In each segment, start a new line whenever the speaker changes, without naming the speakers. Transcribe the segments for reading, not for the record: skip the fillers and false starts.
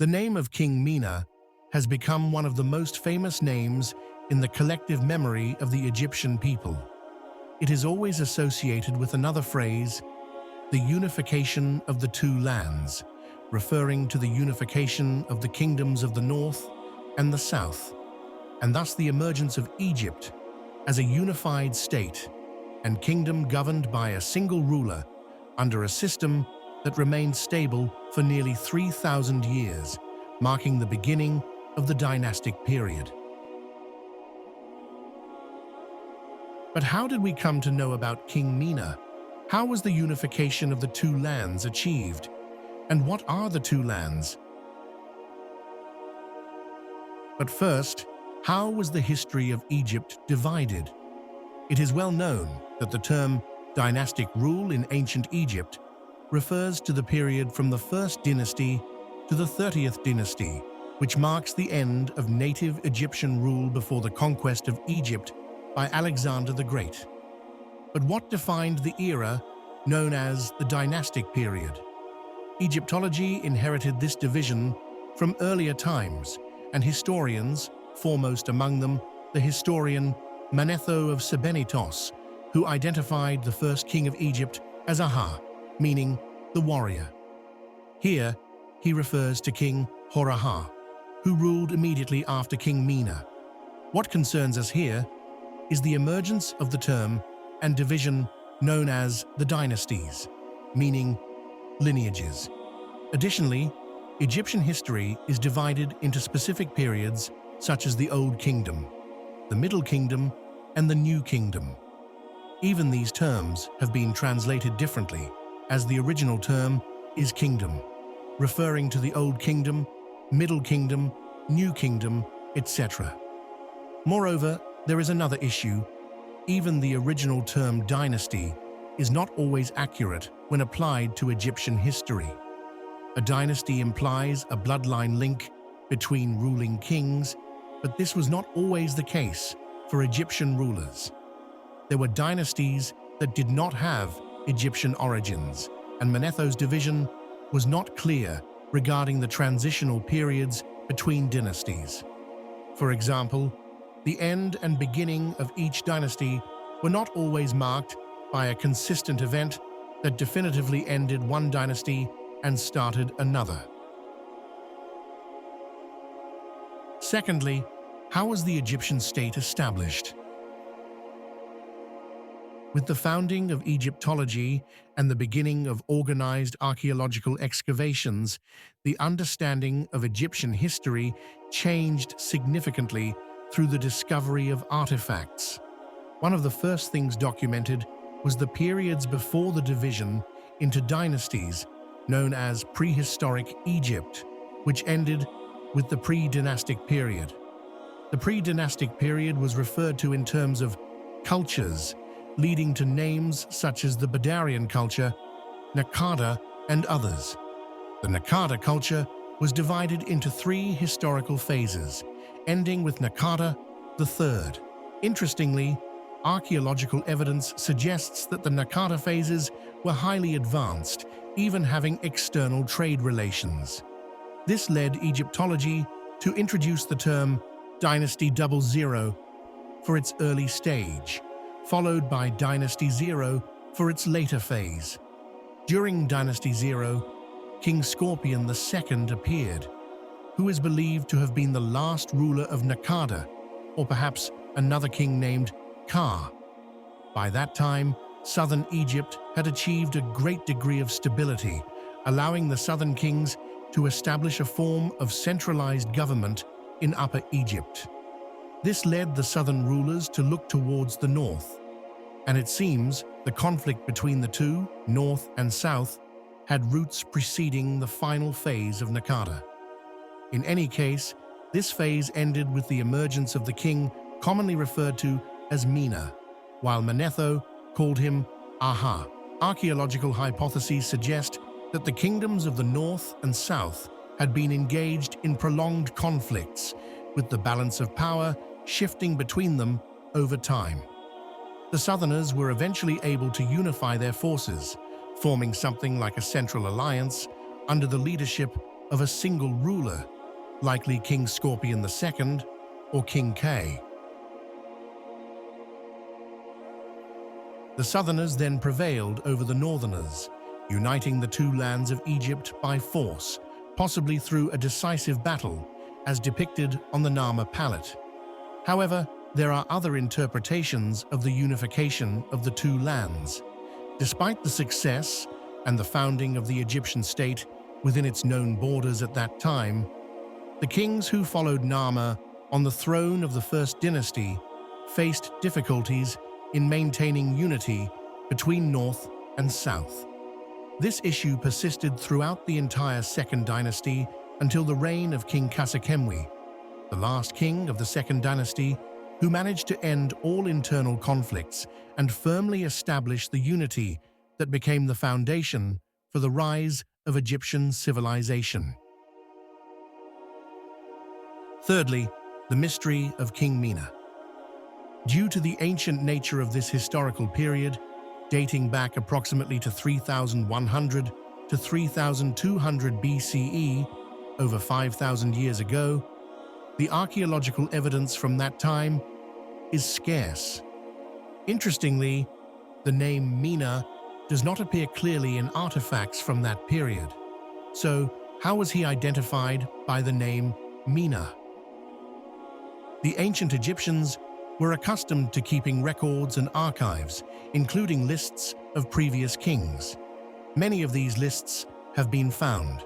The name of King Mina has become one of the most famous names in the collective memory of the Egyptian people. It is always associated with another phrase, the unification of the two lands, referring to the unification of the kingdoms of the north and the south, and thus the emergence of Egypt as a unified state and kingdom governed by a single ruler under a system that remained stable for nearly 3,000 years, marking the beginning of the Dynastic Period. But how did we come to know about King Mina? How was the unification of the two lands achieved? And what are the two lands? But first, how was the history of Egypt divided? It is well known that the term dynastic rule in ancient Egypt refers to the period from the 1st dynasty to the 30th dynasty, which marks the end of native Egyptian rule before the conquest of Egypt by Alexander the Great. But what defined the era known as the Dynastic Period? Egyptology inherited this division from earlier times, and historians, foremost among them the historian Manetho of Sebennytos, who identified the first king of Egypt as Aha, meaning the warrior. Here, he refers to King Horaha, who ruled immediately after King Mina. What concerns us here is the emergence of the term and division known as the dynasties, meaning lineages. Additionally, Egyptian history is divided into specific periods such as the Old Kingdom, the Middle Kingdom, and the New Kingdom. Even these terms have been translated differently, as the original term is kingdom, referring to the Old Kingdom, Middle Kingdom, New Kingdom, etc. Moreover, there is another issue. Even the original term dynasty is not always accurate when applied to Egyptian history. A dynasty implies a bloodline link between ruling kings, but this was not always the case for Egyptian rulers. There were dynasties that did not have Egyptian origins, and Manetho's division was not clear regarding the transitional periods between dynasties. For example, the end and beginning of each dynasty were not always marked by a consistent event that definitively ended one dynasty and started another. Secondly, how was the Egyptian state established? With the founding of Egyptology and the beginning of organized archaeological excavations, the understanding of Egyptian history changed significantly through the discovery of artifacts. One of the first things documented was the periods before the division into dynasties known as prehistoric Egypt, which ended with the pre-dynastic period. The pre-dynastic period was referred to in terms of cultures, leading to names such as the Badarian culture, Naqada, and others. The Naqada culture was divided into 3 historical phases, ending with Naqada III. Interestingly, archaeological evidence suggests that the Naqada phases were highly advanced, even having external trade relations. This led Egyptology to introduce the term Dynasty 00 for its early stage, followed by Dynasty 0 for its later phase. During Dynasty 0, King Scorpion II appeared, who is believed to have been the last ruler of Naqada, or perhaps another king named Ka. By that time, southern Egypt had achieved a great degree of stability, allowing the southern kings to establish a form of centralized government in Upper Egypt. This led the southern rulers to look towards the north, and it seems the conflict between the two, north and south, had roots preceding the final phase of Naqada. In any case, this phase ended with the emergence of the king commonly referred to as Mina, while Manetho called him Aha. Archaeological hypotheses suggest that the kingdoms of the north and south had been engaged in prolonged conflicts, with the balance of power shifting between them over time. The southerners were eventually able to unify their forces, forming something like a central alliance under the leadership of a single ruler, likely King Scorpion II or King K. The Southerners then prevailed over the Northerners, uniting the two lands of Egypt by force, possibly through a decisive battle, as depicted on the Narmer palette. However, there are other interpretations of the unification of the two lands. Despite the success and the founding of the Egyptian state within its known borders at that time, the kings who followed Narmer on the throne of the First Dynasty faced difficulties in maintaining unity between North and South. This issue persisted throughout the entire Second Dynasty until the reign of King Kasekemwi, the last king of the Second Dynasty, who managed to end all internal conflicts and firmly establish the unity that became the foundation for the rise of Egyptian civilization. Thirdly, the mystery of King Mina. Due to the ancient nature of this historical period, dating back approximately to 3100 to 3200 BCE, over 5,000 years ago, the archaeological evidence from that time is scarce. Interestingly, the name Mina does not appear clearly in artifacts from that period. So, how was he identified by the name Mina? The ancient Egyptians were accustomed to keeping records and archives, including lists of previous kings. Many of these lists have been found,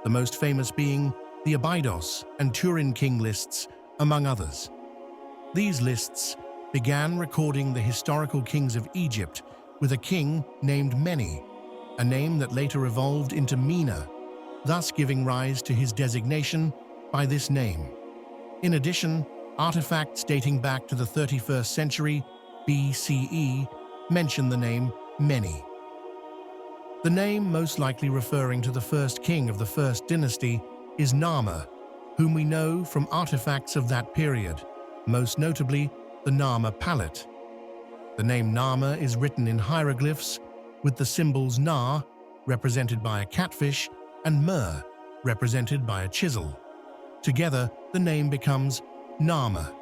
the most famous being the Abydos and Turin king lists, among others. These lists began recording the historical kings of Egypt with a king named Meni, a name that later evolved into Mina, thus giving rise to his designation by this name. In addition, artifacts dating back to the 31st century BCE mention the name Meni. The name most likely referring to the first king of the First Dynasty is Narmer, whom we know from artifacts of that period, most notably the Narmer palette. The name Narmer is written in hieroglyphs with the symbols Nar, represented by a catfish, and Mer, represented by a chisel. Together, the name becomes Narmer.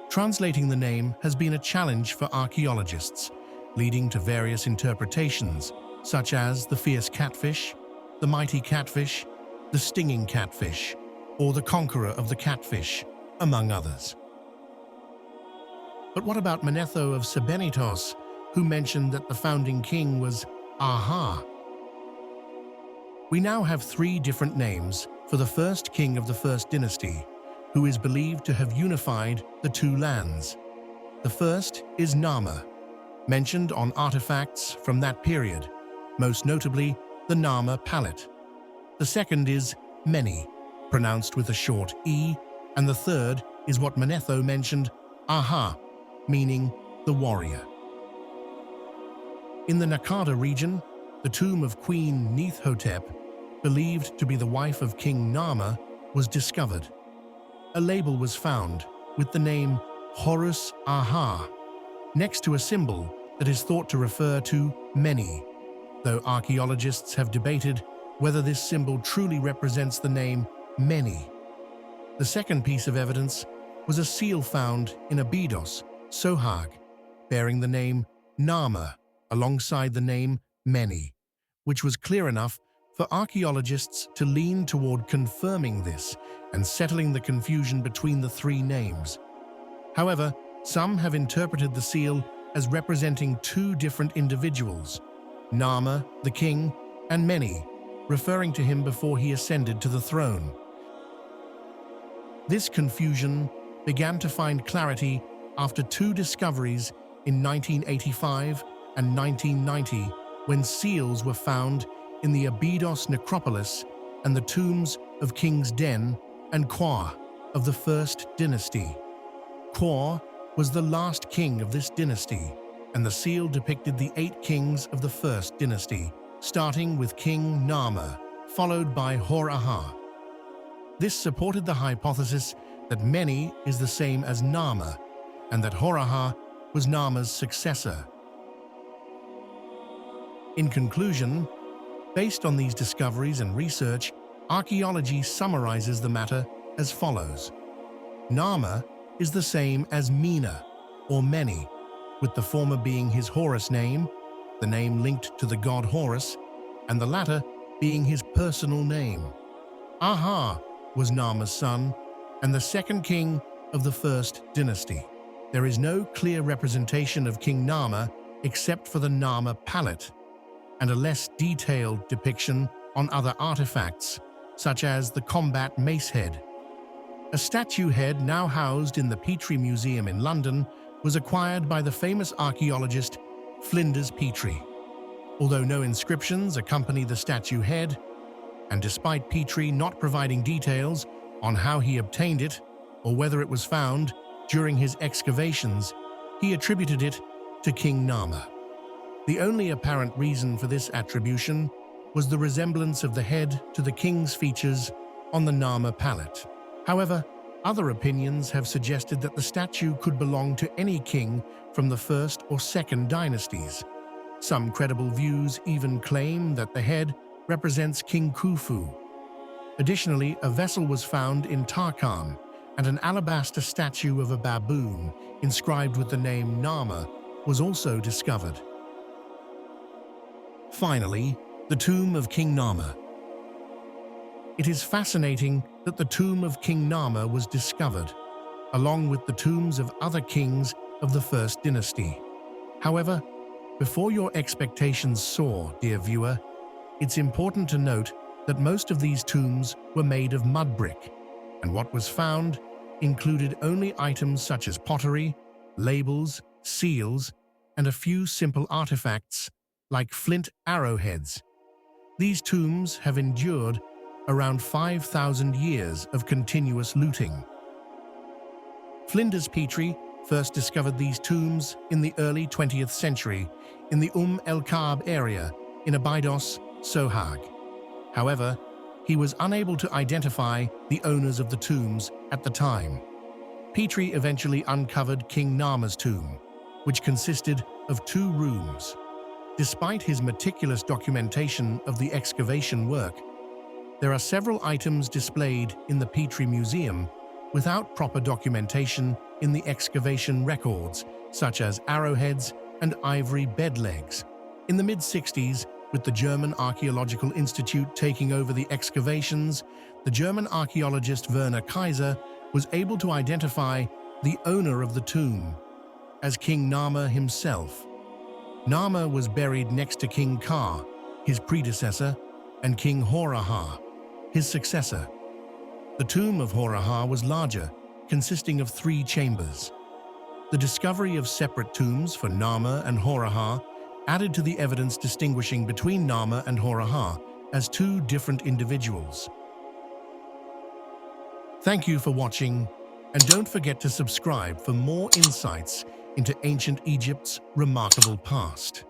Translating the name has been a challenge for archaeologists, leading to various interpretations, such as the fierce catfish, the mighty catfish, the stinging catfish, or the conqueror of the catfish, among others. But what about Manetho of Sebennytos, who mentioned that the founding king was Aha? We now have three different names for the first king of the First Dynasty, who is believed to have unified the two lands. The first is Narmer, mentioned on artifacts from that period, most notably the Narmer palette. The second is Meni, pronounced with a short E, and the third is what Manetho mentioned, Aha, meaning the warrior. In the Naqada region, the tomb of Queen Neithhotep, believed to be the wife of King Narmer, was discovered. A label was found with the name Horus Aha, next to a symbol that is thought to refer to Meni, though archaeologists have debated whether this symbol truly represents the name Meni. The second piece of evidence was a seal found in Abydos, Sohag, bearing the name Narmer alongside the name Meni, which was clear enough for archaeologists to lean toward confirming this and settling the confusion between the three names. However, some have interpreted the seal as representing two different individuals, Narmer, the king, and Meni, referring to him before he ascended to the throne. This confusion began to find clarity after two discoveries in 1985 and 1990, when seals were found in the Abydos necropolis and the tombs of Kings Den and Kwa of the First Dynasty. Kwa was the last king of this dynasty, and the seal depicted the 8 kings of the First Dynasty, starting with King Narmer, followed by Hor-Aha. This supported the hypothesis that Meni is the same as Narmer, and that Hor-Aha was Narmer's successor. In conclusion, based on these discoveries and research, Archaeology summarizes the matter as follows. Narmer is the same as Mina, or many, with the former being his Horus name, the name linked to the god Horus, and the latter being his personal name. Aha was Narmer's son and the second king of the first dynasty. There is no clear representation of King Narmer except for the Narmer palette, and a less detailed depiction on other artifacts, such as the combat mace head. A statue head now housed in the Petrie Museum in London was acquired by the famous archaeologist Flinders Petrie. Although no inscriptions accompany the statue head, and despite Petrie not providing details on how he obtained it or whether it was found during his excavations, he attributed it to King Narmer. The only apparent reason for this attribution was the resemblance of the head to the king's features on the Narmer palette. However, other opinions have suggested that the statue could belong to any king from the first or second dynasties. Some credible views even claim that the head represents King Khufu. Additionally, a vessel was found in Tarkhan, and an alabaster statue of a baboon inscribed with the name Narmer was also discovered. Finally, the tomb of King Narmer. It is fascinating that the tomb of King Narmer was discovered, along with the tombs of other kings of the first dynasty. However, before your expectations soar, dear viewer, it's important to note that most of these tombs were made of mud brick, and what was found included only items such as pottery, labels, seals, and a few simple artifacts like flint arrowheads. These tombs have endured around 5,000 years of continuous looting. Flinders Petrie first discovered these tombs in the early 20th century in the el-Ka'b area in Abydos, Sohag. However, he was unable to identify the owners of the tombs at the time. Petrie eventually uncovered King Narmer's tomb, which consisted of 2 rooms. Despite his meticulous documentation of the excavation work, there are several items displayed in the Petrie Museum without proper documentation in the excavation records, such as arrowheads and ivory bed legs. In the mid-60s, with the German Archaeological Institute taking over the excavations, the German archaeologist Werner Kaiser was able to identify the owner of the tomb as King Narmer himself. Narmer was buried next to King Ka, his predecessor, and King Horaha, his successor. The tomb of Horaha was larger, consisting of 3 chambers. The discovery of separate tombs for Narmer and Horaha added to the evidence distinguishing between Narmer and Horaha as 2 different individuals. Thank you for watching, and don't forget to subscribe for more insights into ancient Egypt's remarkable past.